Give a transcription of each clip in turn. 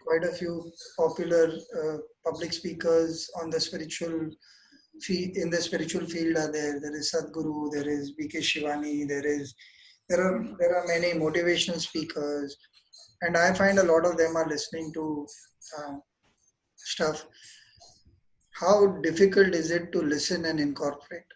quite a few popular public speakers on the spiritual field. In the spiritual field are there. There is Sadhguru, there is B.K. Shivani, there are many motivational speakers, and I find a lot of them are listening to uh, stuff. How difficult is it to listen and incorporate?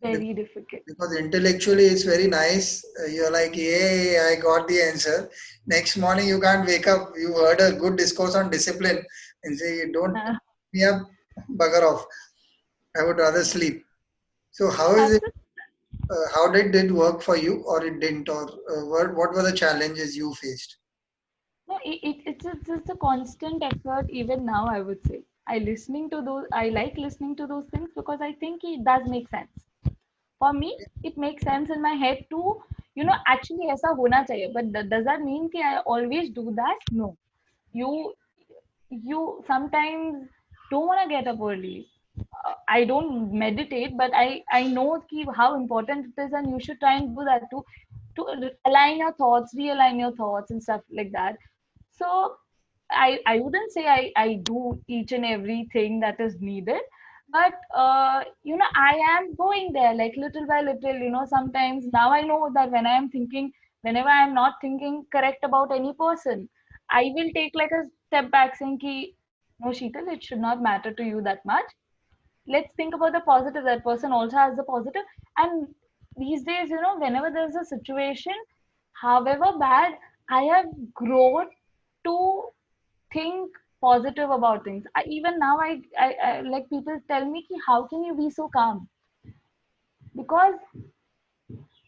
Be- Very difficult. Because intellectually it's very nice. You're like, yay, I got the answer. Next morning you can't wake up. You heard a good discourse on discipline and say, don't Uh, me up, bugger off. I would rather sleep. So how is that's it? How did it work for you, or it didn't, or what were the challenges you faced? No, it's just a constant effort even now, I would say. I like listening to those things because I think it does make sense. For me, it makes sense in my head too. Actually ऐसा होना चाहिए. But does that mean कि I always do that? No. You you sometimes don't want to get up early. I don't meditate, but I know ki how important it is, and you should try and do that to align your thoughts, realign your thoughts, and stuff like that. So I wouldn't say I do each and everything that is needed, but I am going there like little by little. Sometimes now I know that whenever I am not thinking correct about any person, I will take like a step back saying ki, no, Sheetal, it should not matter to you that much. Let's think about the positive. That person also has the positive. And these days, whenever there's a situation, however bad, I have grown to think positive about things. Even now, I like people tell me, ki, how can you be so calm? Because,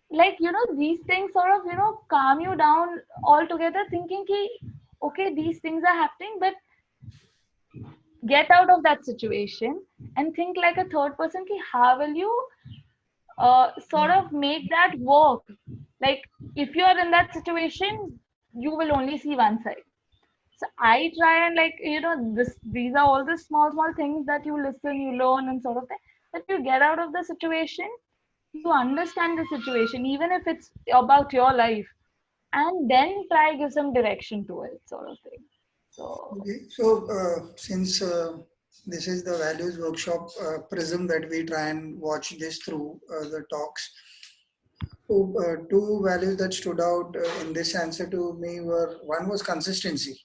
like, these things sort of, calm you down altogether, thinking, ki, okay, these things are happening, but get out of that situation and think like a third person, ki, how will you sort of make that work. Like if you are in that situation, you will only see one side. So I try and like these are all the small things that you listen, you learn, and sort of thing. That you get out of the situation, you understand the situation, even if it's about your life, and then try give some direction to it, sort of thing. So Okay. So, since this is the values workshop prism that we try and watch this through the talks, so two values that stood out in this answer to me were, one was consistency.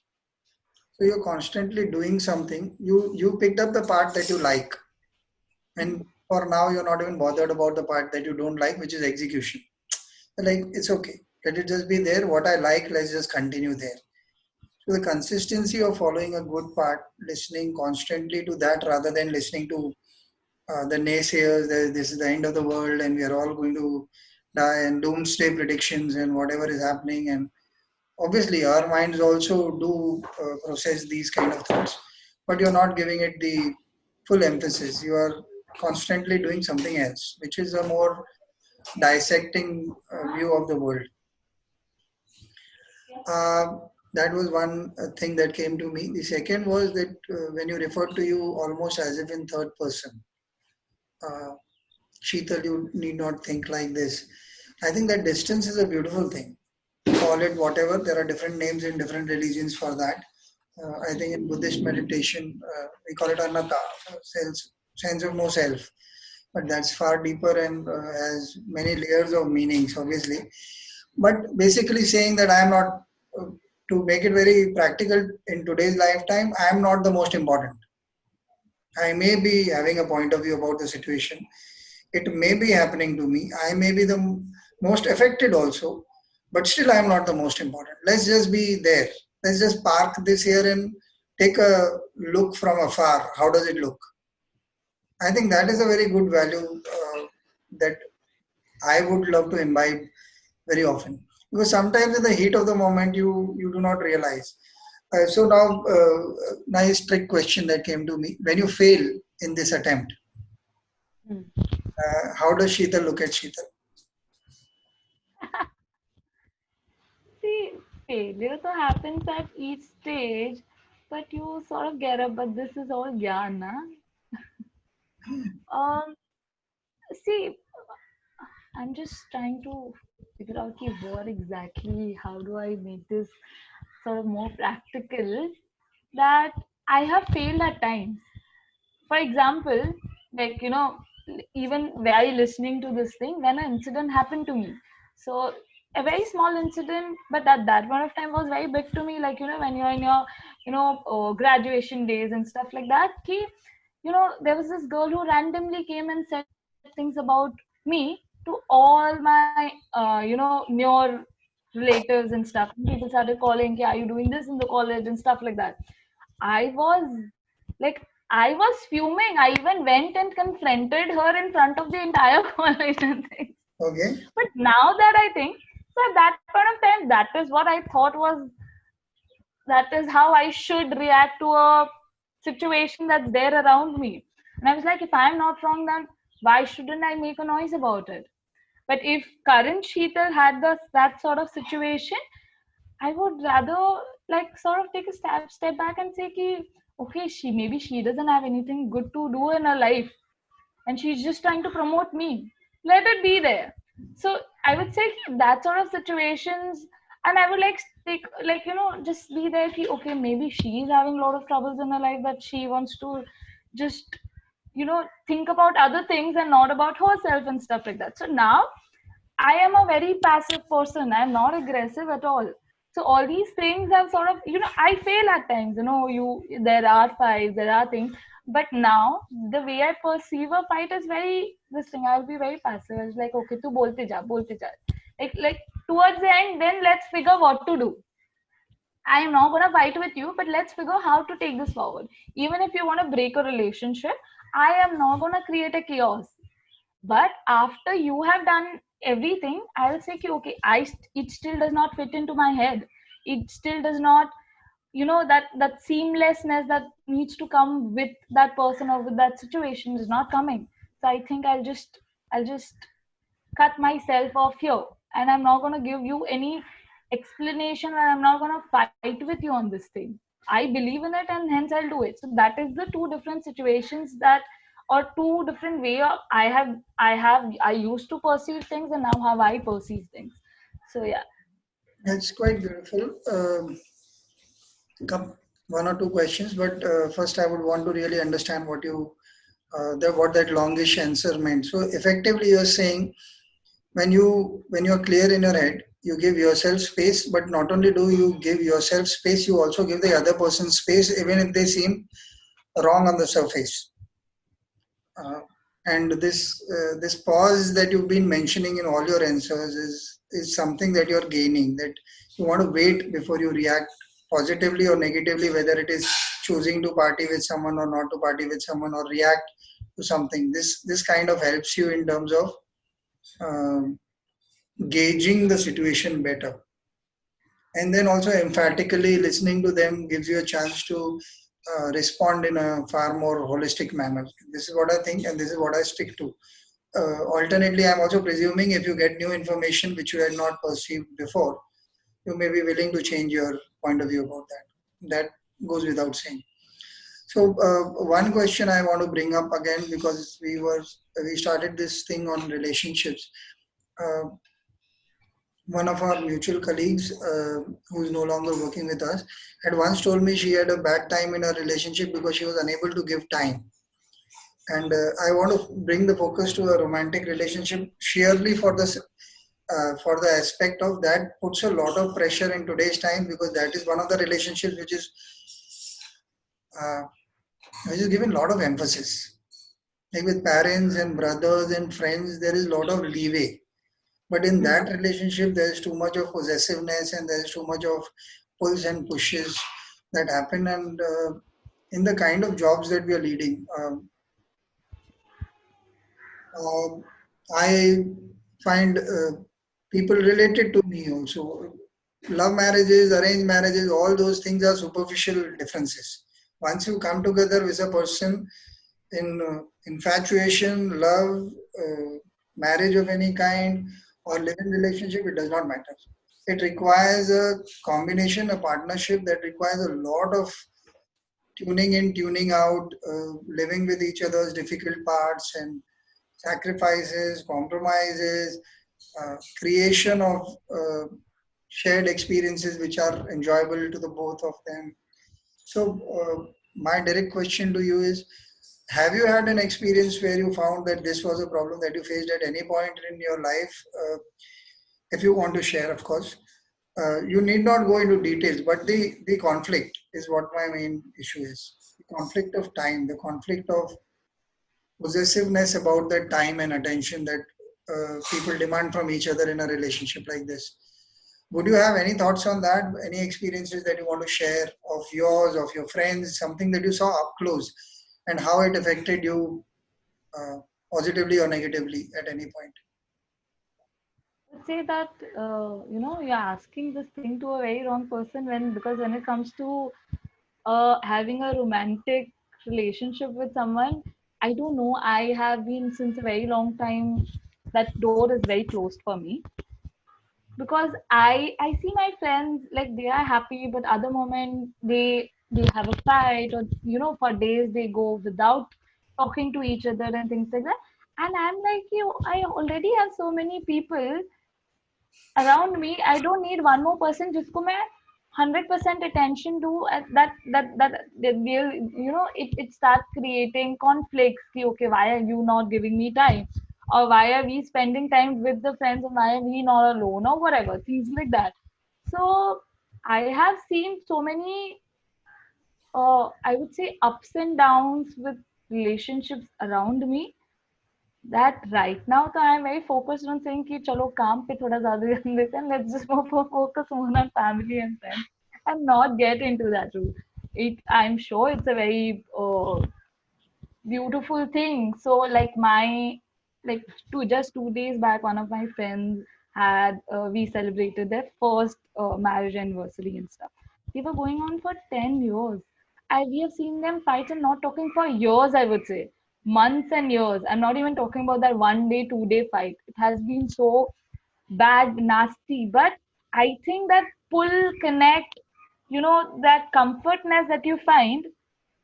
So you're constantly doing something. You picked up the part that you like, and for now you're not even bothered about the part that you don't like, which is execution. Like, it's okay. Let it just be there. What I like, let's just continue there. So the consistency of following a good part, listening constantly to that rather than listening to the naysayers, that this is the end of the world and we are all going to die, and doomsday predictions and whatever is happening. And obviously, our minds also do process these kind of thoughts, but you're not giving it the full emphasis. You are constantly doing something else, which is a more dissecting view of the world. Uh, that was one thing that came to me. The second was that when you referred to you almost as if in third person, uh, Sheetal, you need not think like this. I think that distance is a beautiful thing. Call it whatever. There are different names in different religions for that. I think in Buddhist meditation, we call it anatta, sense of no self. But that's far deeper and has many layers of meanings, obviously. But basically saying that I am not, to make it very practical in today's lifetime, I am not the most important. I may be having a point of view about the situation. It may be happening to me. I may be the most affected also, but still I am not the most important. Let's just be there. Let's just park this here and take a look from afar. How does it look? I think that is a very good value that I would love to imbibe very often, because sometimes in the heat of the moment you do not realize. So now, nice trick question that came to me: when you fail in this attempt, hmm. how does Sheetal look at Sheetal? See, failure so happens at each stage, but you sort of get up. But this is all gyan, na? Um, See, I'm just trying to figure out ki what exactly, how do I make this? sort of more practical, that I have failed at times. For example, like, even while listening to this thing, when an incident happened to me, so a very small incident, but at that point of time was very big to me. Like, when you're in your, graduation days and stuff like that, there was this girl who randomly came and said things about me to all my, near relatives and stuff. People started calling, "Are you doing this in the college?" and stuff like that. I was like, I was fuming. I even went and confronted her in front of the entire college and things. Okay. But now that I think, so at that point of time, that is what I thought was, that is how I should react to a situation that's there around me. And I was like, if I'm not wrong, then why shouldn't I make a noise about it? But if current Sheetal had that sort of situation, I would rather like sort of take a step back and say, ki, okay, she doesn't have anything good to do in her life, and she's just trying to promote me. Let it be there. So I would say that sort of situations, and I would like take like, just be there. Ki, okay, maybe she's having a lot of troubles in her life that she wants to just think about other things and not about herself and stuff like that. So now I am a very passive person. I'm not aggressive at all. So all these things have sort of, I fail at times. There are fights, there are things. But now the way I perceive a fight is very this thing. I'll be very passive. It's like, okay, tu bolte ja. Like towards the end, then let's figure what to do. I am not gonna fight with you, but let's figure how to take this forward. Even if you want to break a relationship, I am not gonna create a chaos. But after you have done everything, I'll say, okay, it still does not fit into my head. It still does not, that seamlessness that needs to come with that person or with that situation is not coming. So I think I'll just cut myself off here, and I'm not going to give you any explanation, and I'm not going to fight with you on this thing. I believe in it, and hence I'll do it. So that is the two different situations, that or two different way of I used to perceive things, and now how I perceive things. So yeah. That's quite beautiful. One or two questions, but first I would want to really understand what that longish answer meant. So effectively, you're saying when you're clear in your head, you give yourself space, but not only do you give yourself space, you also give the other person space, even if they seem wrong on the surface. Uh, and this pause that you've been mentioning in all your answers is something that you're gaining. That you want to wait before you react positively or negatively, whether it is choosing to party with someone or not to party with someone or react to something. This kind of helps you in terms of um, gauging the situation better, and then also emphatically listening to them gives you a chance to respond in a far more holistic manner. This is what I think, and this is what I stick to. Alternately, I'm also presuming if you get new information which you had not perceived before, you may be willing to change your point of view about that. That goes without saying. So, one question I want to bring up again, because we started this thing on relationships. Uh, One of our mutual colleagues, who is no longer working with us, had once told me she had a bad time in her relationship because she was unable to give time. And I want to bring the focus to a romantic relationship sheerly for the aspect of that puts a lot of pressure in today's time, because that is one of the relationships uh, which is given a lot of emphasis. Like with parents and brothers and friends, there is a lot of leeway. But in Mhm. that relationship, there is too much of possessiveness and there is too much of pulls and pushes that happen. And in the kind of jobs that we are leading, uh, I find people related to me also. Love marriages, arranged marriages, all those things are superficial differences. Once you come together with a person in infatuation, love, marriage of any kind, or live-in relationship, it does not matter. It requires a combination, a partnership that requires a lot of tuning in, tuning out, living with each other's difficult parts and sacrifices, compromises, creation of shared experiences which are enjoyable to the both of them. So, my direct question to you is, have you had an experience where you found that this was a problem that you faced at any point in your life? If you want to share, of course. You need not go into details, but the conflict is what my main issue is. The conflict of time, the conflict of possessiveness about that time and attention that people demand from each other in a relationship like this. Would you have any thoughts on that? Any experiences that you want to share of yours, of your friends, something that you saw up close, and how it affected you uh, positively or negatively at any point? Would say that you're asking this thing to a very wrong person, because when it comes to having a romantic relationship with someone, I don't know. I have been since a very long time. That door is very closed for me, because I see my friends like they are happy, but other moment they have a fight, or for days they go without talking to each other and things like that. And I'm like, I already have so many people around me. I don't need one more person जिसको मैं 100% attention do. That they'll, it starts creating conflicts कि okay, why are you not giving me time, or why are we spending time with the friends, and why are we not alone, or whatever things like that. So I have seen so many I would say ups and downs with relationships around me, that right now तो I'm very focused on saying कि चलो काम पे थोड़ा ज़्यादा ध्यान देते हैं, let's just more focus on our family and friends and not get into that route. I'm sure it's a very beautiful thing. So like 2 days back, one of my friends had we celebrated their first marriage anniversary and stuff. They were going on for 10 years. We have seen them fight and not talking for years, I would say. Months and years. I'm not even talking about that 1 day, 2 day fight. It has been so bad, nasty. But I think that pull, connect, that comfortness that you find,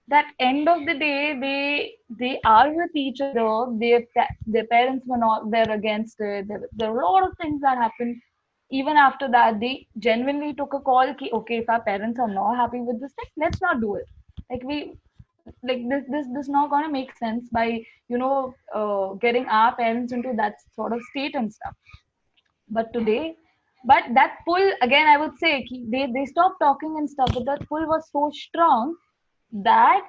that end of the day they are with each other. Their parents were not there against it. There were a lot of things that happened. Even after that, they genuinely took a call ki, okay, if our parents are not happy with this thing, let's not do it. Like we like this not gonna make sense by getting our parents into that sort of state and stuff. But today, but that pull again, I would say ki they stopped talking and stuff, but that pull was so strong that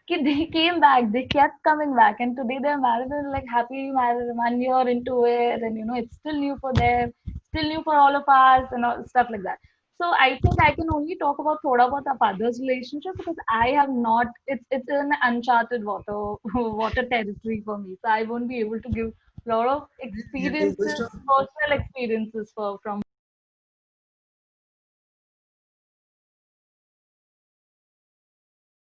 they came back, they kept coming back, and today they're married and like happy married 1 year into it, and it's still new for them, still new for all of us, and all stuff like that. So I think I can only talk about thoda about our father's relationship, because I have not. It's an uncharted water territory for me, so I won't be able to give a lot of Yeah, experiences, personal experiences from